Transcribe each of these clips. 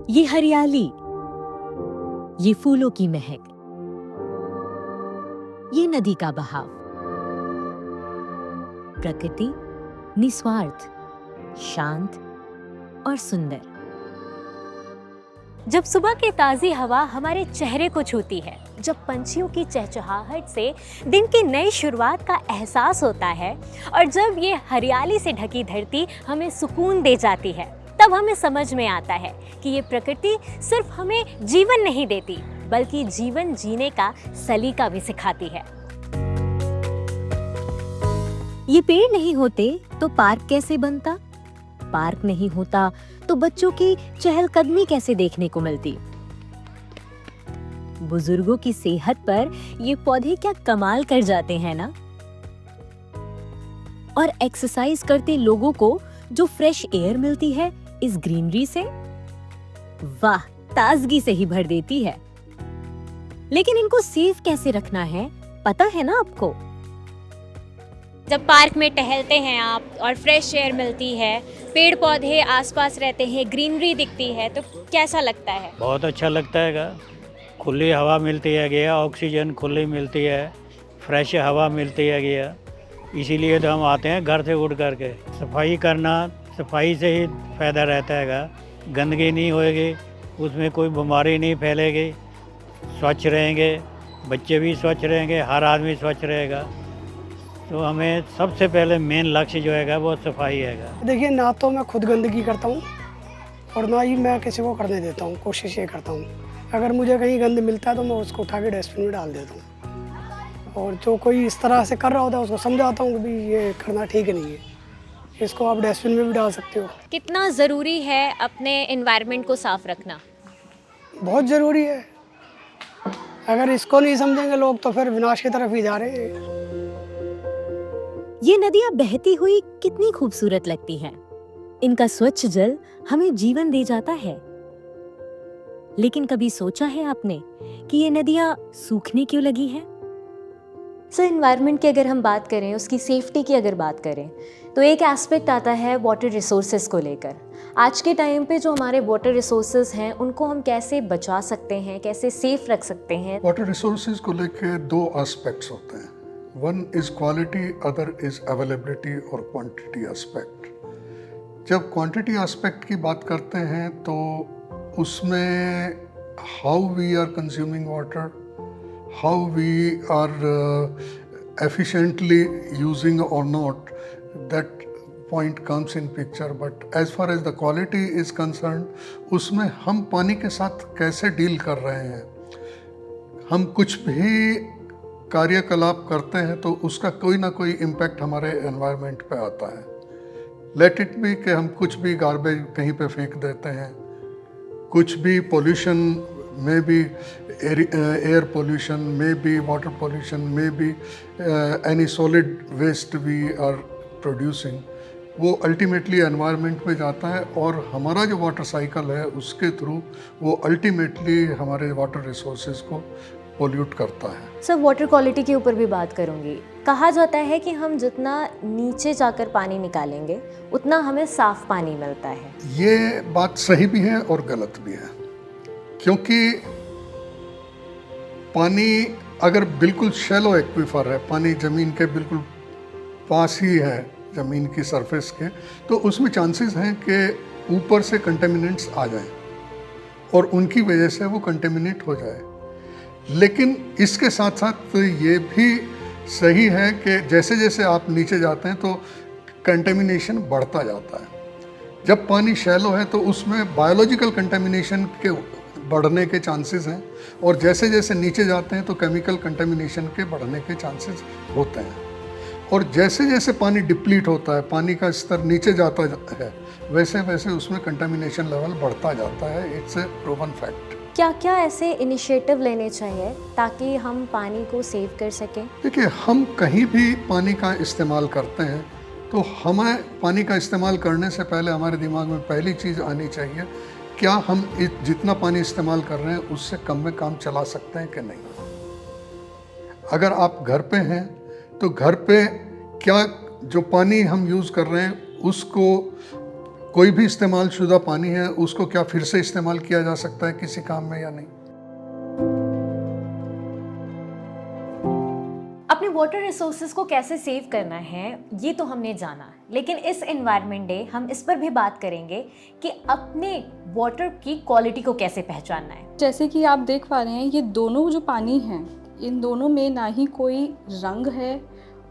ये हरियाली, ये फूलों की महक, ये नदी का बहाव, प्रकृति निस्वार्थ, शांत और सुंदर। जब सुबह की ताज़ी हवा हमारे चेहरे को छूती है, जब पंछियों की चहचहाहट से दिन की नई शुरुआत का एहसास होता है और जब ये हरियाली से ढकी धरती हमें सुकून दे जाती है, तब हमें समझ में आता है कि ये प्रकृति सिर्फ हमें जीवन नहीं देती, बल्कि जीवन जीने का सलीका भी सिखाती है। ये पेड़ नहीं होते तो पार्क कैसे बनता? पार्क नहीं होता तो बच्चों की चहलकदमी कैसे देखने को मिलती? बुजुर्गों की सेहत पर ये पौधे क्या कमाल कर जाते हैं ना? और एक्सरसाइज करते लोगों को जो फ्रेश एयर मिलती है इस ग्रीनरी से, वाह, ताजगी से ही भर देती है। लेकिन इनको सेफ कैसे रखना है, पता है ना आपको? जब पार्क में टहलते हैं आप और फ्रेश एयर मिलती है, पेड़ पौधे आसपास रहते हैं, ग्रीनरी दिखती है, तो कैसा लगता है? बहुत अच्छा लगता है। खुली हवा मिलती है गया, ऑक्सीजन खुली मिलती है, फ्रेश हवा मिलती है गया। इसीलिए तो हम आते हैं घर से उठ करके। सफाई करना, सफाई से ही फ़ायदा रहता है। गंदगी नहीं होएगी, उसमें कोई बीमारी नहीं फैलेगी, स्वच्छ रहेंगे, बच्चे भी स्वच्छ रहेंगे, हर आदमी स्वच्छ रहेगा। तो हमें सबसे पहले मेन लक्ष्य जो है वो सफाई है। देखिए, ना तो मैं खुद गंदगी करता हूँ और ना ही मैं किसी को करने देता हूँ। कोशिश ये करता हूँ, अगर मुझे कहीं गंद मिलता है तो मैं उसको उठा के डस्टबिन में डाल देता हूँ, और जो कोई इस तरह से कर रहा होता है उसको समझाता हूँ कि भाई ये करना ठीक नहीं है, इसको आप डस्टबिन में भी डाल सकते हो। कितना ज़रूरी है अपने एनवायरनमेंट को साफ रखना? बहुत ज़रूरी है। अगर इसको नहीं समझेंगे लोग तो फिर विनाश की तरफ ही जा रहे हैं। ये नदियां बहती हुई कितनी खूबसूरत लगती हैं। इनका स्वच्छ जल हमें जीवन दे जाता है। लेकिन कभी सोचा है आपने कि ये नदियां सूखने क्यों लगी हैं? सर, एनवायरनमेंट की अगर हम बात करें, उसकी सेफ्टी की अगर बात करें, तो एक एस्पेक्ट आता है वाटर रिसोर्सेज को लेकर। आज के टाइम पे जो हमारे वाटर रिसोर्सेज हैं उनको हम कैसे बचा सकते हैं, कैसे सेफ रख सकते हैं? वाटर रिसोर्सेज को लेकर दो एस्पेक्ट्स होते हैं। One is quality, other is availability और क्वांटिटी एस्पेक्ट। जब क्वांटिटी एस्पेक्ट की बात करते हैं तो उसमें how we are consuming water, how we are efficiently using or not, that point comes in picture. But as far as the quality is concerned, उसमें हम पानी के साथ कैसे डील कर रहे हैं। हम कुछ भी कार्यकलाप करते हैं तो उसका कोई ना कोई इम्पैक्ट हमारे एनवायरनमेंट पे आता है। लेट इट बी कि हम कुछ भी गार्बेज कहीं पे फेंक देते हैं, कुछ भी पोल्यूशन में भी, एयर पोल्यूशन में भी, वाटर पोल्यूशन में भी, any solid waste we are producing, वो अल्टीमेटली एनवायरनमेंट में जाता है और हमारा जो वाटर साइकिल है उसके थ्रू वो अल्टीमेटली हमारे वाटर रिसोर्सेज को पोल्यूट करता है। सर, वाटर क्वालिटी के ऊपर भी बात करूँगी। कहा जाता है कि हम जितना नीचे जाकर पानी निकालेंगे उतना हमें साफ पानी मिलता है। ये बात सही भी है और गलत भी है, क्योंकि पानी अगर बिल्कुल शैलो एक्वीफर है, पानी ज़मीन के बिल्कुल पास ही है, ज़मीन की सरफेस के, तो उसमें चांसेस हैं कि ऊपर से कंटेमिनेंट्स आ जाएं और उनकी वजह से वो कंटेमिनेट हो जाए। लेकिन इसके साथ साथ ये भी सही है कि जैसे जैसे आप नीचे जाते हैं तो कंटेमिनेशन बढ़ता जाता है। जब पानी शैलो है तो उसमें बायोलॉजिकल कंटेमिनेशन के बढ़ने के चांसेस हैं, और जैसे जैसे नीचे जाते हैं तो केमिकल कंटेमिनेशन के बढ़ने के चांसेस होते हैं। और जैसे जैसे पानी डिप्लीट होता है, पानी का स्तर नीचे जाता है, वैसे वैसे उसमें कंटेमिनेशन लेवल बढ़ता जाता है। It's a proven fact. क्या क्या ऐसे इनिशिएटिव लेने चाहिए ताकि हम पानी को सेव कर सकें? देखिए, हम कहीं भी पानी का इस्तेमाल करते हैं तो हमें पानी का इस्तेमाल करने से पहले हमारे दिमाग में पहली चीज़ आनी चाहिए, क्या हम जितना पानी इस्तेमाल कर रहे हैं उससे कम में काम चला सकते हैं कि नहीं। अगर आप घर पे हैं तो घर पे क्या जो पानी हम यूज़ कर रहे हैं उसको कोई भी इस्तेमाल शुदा पानी है उसको क्या फिर से इस्तेमाल किया जा सकता है किसी काम में या नहीं। अपने वाटर रिसोर्सेज को कैसे सेव करना है ये तो हमने जाना, लेकिन इस एनवायरनमेंट डे हम इस पर भी बात करेंगे कि अपने वाटर की क्वालिटी को कैसे पहचानना है। जैसे कि आप देख पा रहे हैं, ये दोनों जो पानी हैं, इन दोनों में ना ही कोई रंग है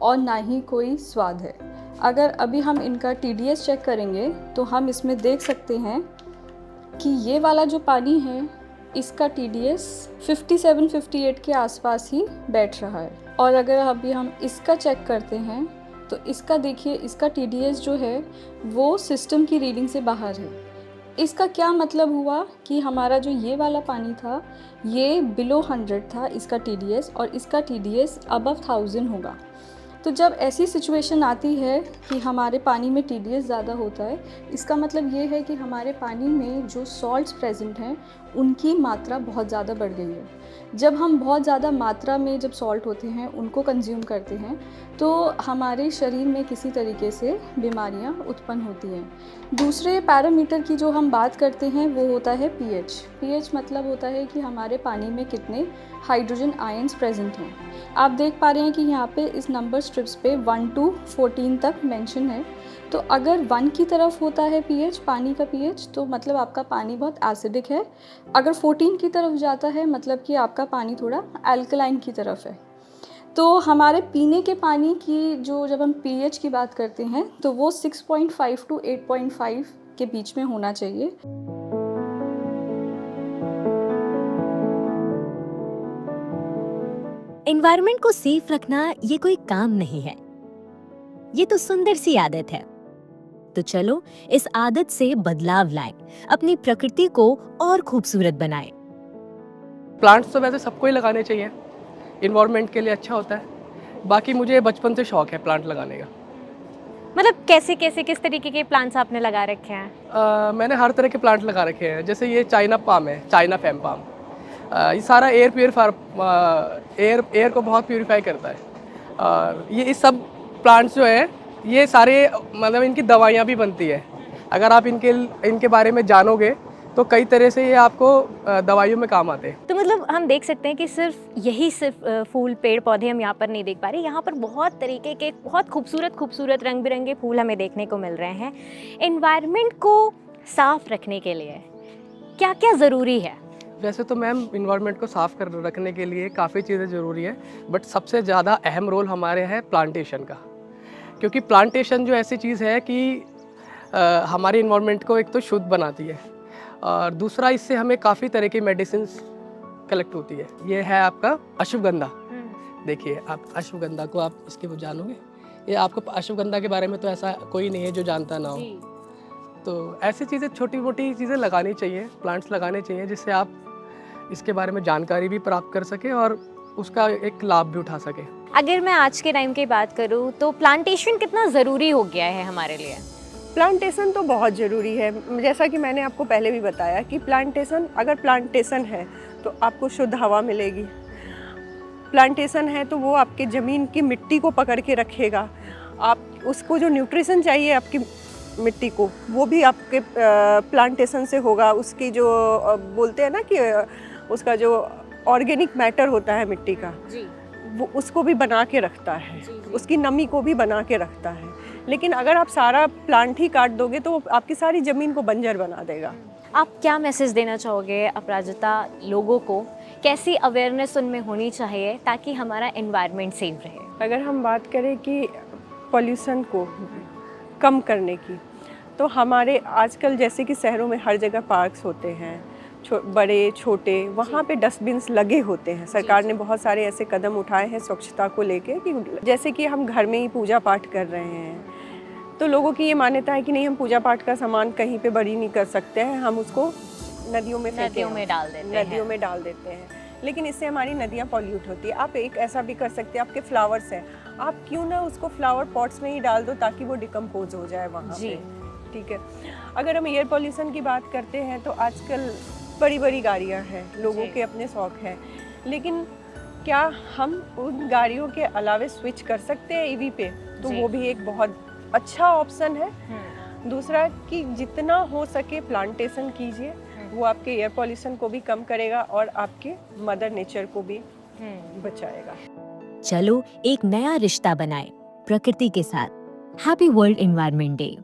और ना ही कोई स्वाद है। अगर अभी हम इनका TDS चेक करेंगे तो हम इसमें देख सकते हैं कि ये वाला जो पानी है इसका TDS 57-58 के आसपास ही बैठ रहा है। और अगर अभी हम इसका चेक करते हैं तो इसका देखिए, इसका TDS जो है वो सिस्टम की रीडिंग से बाहर है। इसका क्या मतलब हुआ कि हमारा जो ये वाला पानी था ये बिलो 100 था इसका TDS, और इसका TDS अबव 1000 होगा। तो जब ऐसी सिचुएशन आती है कि हमारे पानी में TDS ज़्यादा होता है, इसका मतलब ये है कि हमारे पानी में जो सॉल्ट्स प्रेजेंट हैं उनकी मात्रा बहुत ज़्यादा बढ़ गई है। जब हम बहुत ज़्यादा मात्रा में जब सॉल्ट होते हैं उनको कंज्यूम करते हैं तो हमारे शरीर में किसी तरीके से बीमारियां उत्पन्न होती हैं। दूसरे पैरामीटर की जो हम बात करते हैं वो होता है pH। pH मतलब होता है कि हमारे पानी में कितने हाइड्रोजन आयंस प्रेजेंट हैं। आप देख पा रहे हैं कि यहाँ पे इस नंबर स्ट्रिप्स पे 1 to 14 तक मेंशन है। तो अगर 1 की तरफ होता है pH, पानी का pH, तो मतलब आपका पानी बहुत एसिडिक है। अगर 14 की तरफ जाता है मतलब कि आपका पानी थोड़ा अल्कलाइन की तरफ है। तो हमारे पीने के पानी की जो जब हम pH की बात करते हैं तो वो 6.5 to 8.5 के बीच में होना चाहिए। एनवायरनमेंट को सेफ रखना ये कोई काम नहीं है, ये तो सुंदर सी आदत है। तो चलो इस आदत से बदलाव लाएं, अपनी प्रकृति को और खूबसूरत बनाएं। प्लांट्स तो वैसे सबको ही लगाने चाहिए, इन्वायरमेंट के लिए अच्छा होता है। बाकी मुझे बचपन से शौक है प्लांट लगाने का। मतलब कैसे कैसे किस तरीके के प्लांट्स आपने लगा रखे हैं? मैंने हर तरह के प्लांट लगा रखे हैं। जैसे ये चाइना पाम है, चाइना फैम पाम। ये सारा एयर को बहुत प्यूरिफाई करता है। और ये सब प्लांट्स जो है ये सारे मतलब इनकी दवाइयाँ भी बनती है। अगर आप इनके बारे में जानोगे तो कई तरह से ये आपको दवाइयों में काम आते हैं। तो मतलब हम देख सकते हैं कि सिर्फ फूल पेड़ पौधे हम यहाँ पर नहीं देख पा रहे, यहाँ पर बहुत तरीके के बहुत खूबसूरत रंग बिरंगे फूल हमें देखने को मिल रहे हैं। एनवायरनमेंट को साफ रखने के लिए क्या क्या ज़रूरी है? वैसे तो मैम इन्वायरमेंट को साफ़ कर रखने के लिए काफ़ी चीज़ें ज़रूरी है, बट सबसे ज़्यादा अहम रोल हमारे है प्लांटेशन का। क्योंकि प्लांटेशन जो ऐसी चीज़ है कि हमारे इन्वायरमेंट को एक तो शुद्ध बनाती है और दूसरा इससे हमें काफ़ी तरह की मेडिसिन कलेक्ट होती है। ये है आपका अश्वगंधा। देखिए आप अश्वगंधा को आप इसके वो जानोगे, ये आपको अश्वगंधा के बारे में तो ऐसा कोई नहीं है जो जानता ना हो। तो ऐसी चीज़ें छोटी मोटी चीज़ें लगानी चाहिए, प्लांट्स लगाने चाहिए जिससे आप इसके बारे में जानकारी भी प्राप्त कर सके और उसका एक लाभ भी उठा सके। अगर मैं आज के टाइम की बात करूँ तो प्लांटेशन कितना ज़रूरी हो गया है हमारे लिए? प्लांटेशन तो बहुत ज़रूरी है। जैसा कि मैंने आपको पहले भी बताया कि अगर प्लांटेशन है तो आपको शुद्ध हवा मिलेगी। प्लांटेशन है तो वो आपके ज़मीन की मिट्टी को पकड़ के रखेगा। आप उसको जो न्यूट्रिशन चाहिए आपकी मिट्टी को वो भी आपके प्लांटेशन से होगा। उसकी जो बोलते हैं ना कि उसका जो ऑर्गेनिक मैटर होता है मिट्टी का वो उसको भी बना के रखता है, उसकी नमी को भी बना के रखता है। लेकिन अगर आप सारा प्लांट ही काट दोगे तो आपकी सारी ज़मीन को बंजर बना देगा। आप क्या मैसेज देना चाहोगे अपराजिता लोगों को? कैसी अवेयरनेस उनमें होनी चाहिए ताकि हमारा एनवायरनमेंट सेफ रहे? अगर हम बात करें कि पॉल्यूशन को कम करने की, तो हमारे आजकल जैसे कि शहरों में हर जगह पार्क्स होते हैं, बड़े छोटे, वहाँ पे डस्टबिन्स लगे होते हैं। सरकार ने बहुत सारे ऐसे कदम उठाए हैं स्वच्छता को लेके कि जैसे कि हम घर में ही पूजा पाठ कर रहे हैं तो लोगों की ये मान्यता है कि नहीं, हम पूजा पाठ का सामान कहीं पे बड़ी नहीं कर सकते हैं, हम उसको नदियों में डाल देते हैं। लेकिन इससे हमारी नदियाँ पॉल्यूट होती है। आप एक ऐसा भी कर सकते हैं, आपके फ्लावर्स हैं, आप क्यों ना उसको फ्लावर पॉट्स में ही डाल दो ताकि वो डिकम्पोज हो जाए वहाँ पे। ठीक है। अगर हम एयर पॉल्यूशन की बात करते हैं तो आजकल बड़ी बड़ी गाड़ियाँ हैं, लोगों के अपने शौक हैं, लेकिन क्या हम उन गाड़ियों के अलावे स्विच कर सकते हैं ईवी पे? तो वो भी एक बहुत अच्छा ऑप्शन है। दूसरा कि जितना हो सके प्लांटेशन कीजिए, वो आपके एयर पॉल्यूशन को भी कम करेगा और आपके मदर नेचर को भी बचाएगा। चलो एक नया रिश्ता बनाए प्रकृति के साथ। Happy world environment day.